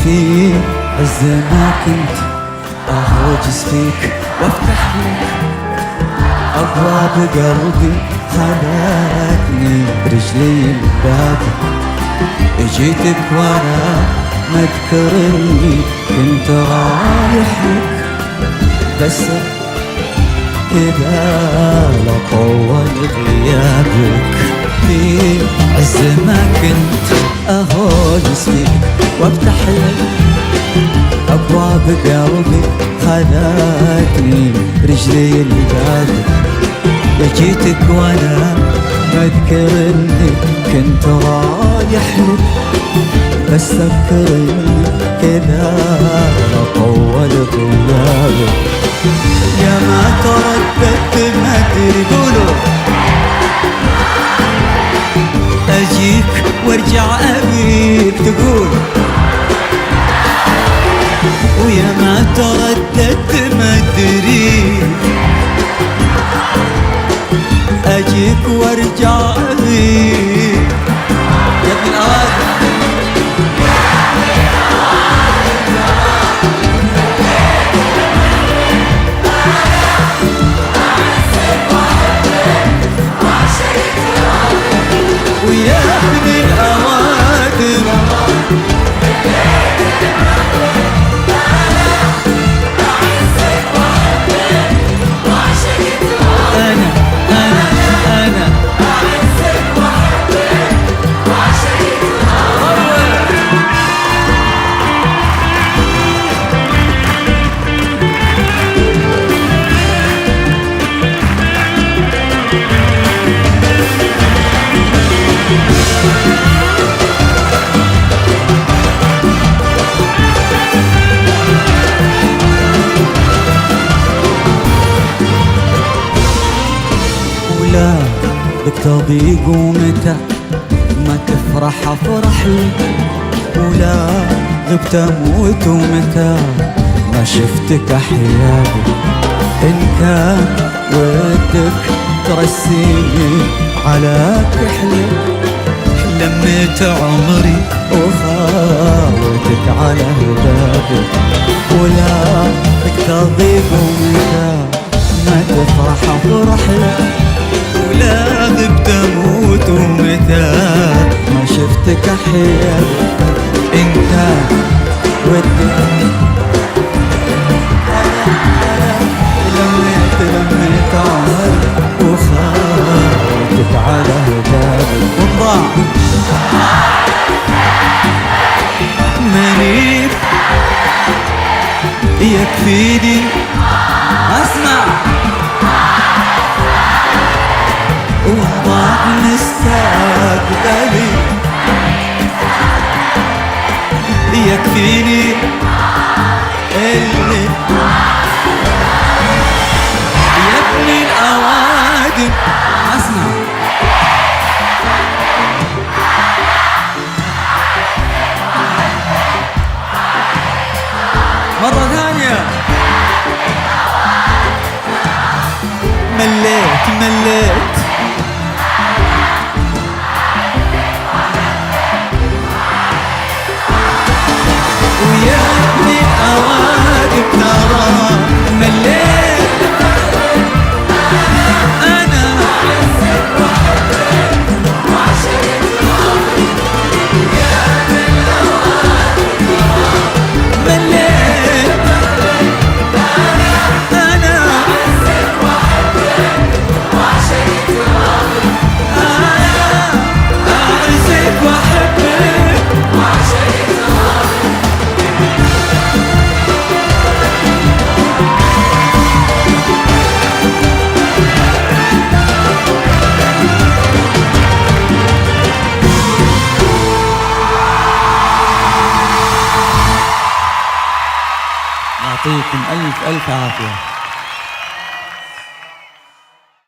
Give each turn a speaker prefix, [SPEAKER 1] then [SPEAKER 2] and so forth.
[SPEAKER 1] في عز ما كنت أهوجس فيك وافتح لك أبواب قلبي، خلتني برجلي الباب. جيتك وانا ما اذكر اني كنت رايح لك، بس كذا لا طول غيابك. في عز ما كنت اهوجس فيك وافتح لك ابواب قلبي، خلتني رجلي الباب. جيتك وانا ما اذكر اني كنت رايح لك، بس اذكر اني كذا طول غيابك. يا ما ترددت ما ادري قولوا اجيك وارجع ابيك تقول، ويا ما ترددت ما ادري اجيك وارجع ابيك. يا ابن الأوادم ويا ابن الأوادم ولا بك تضيق ومتى ما تفرح افرح لك، ولا غبت اموت ومتى ما شفتك احياك. ان كان ودك ترسيني على كحلك، لميت عمري وخاوتك على هدابك. ولا بك تضيق ومتى ما تفرح افرح لك، ولا غبت اموت ومتى ما شفتك احياك. انت ودك لميت عمري وخاوتك على هدابك. وانضاع منيب يكفيني اسمع، وضاع مستقبلي يكفيني اللي يا ابن الأوادم. اسمع مرة ثانية. مليت ويا ابن الأوادم ترى مليت أنا مليت أنا أعزك وأحبك يعطيكم ألف ألف عافية.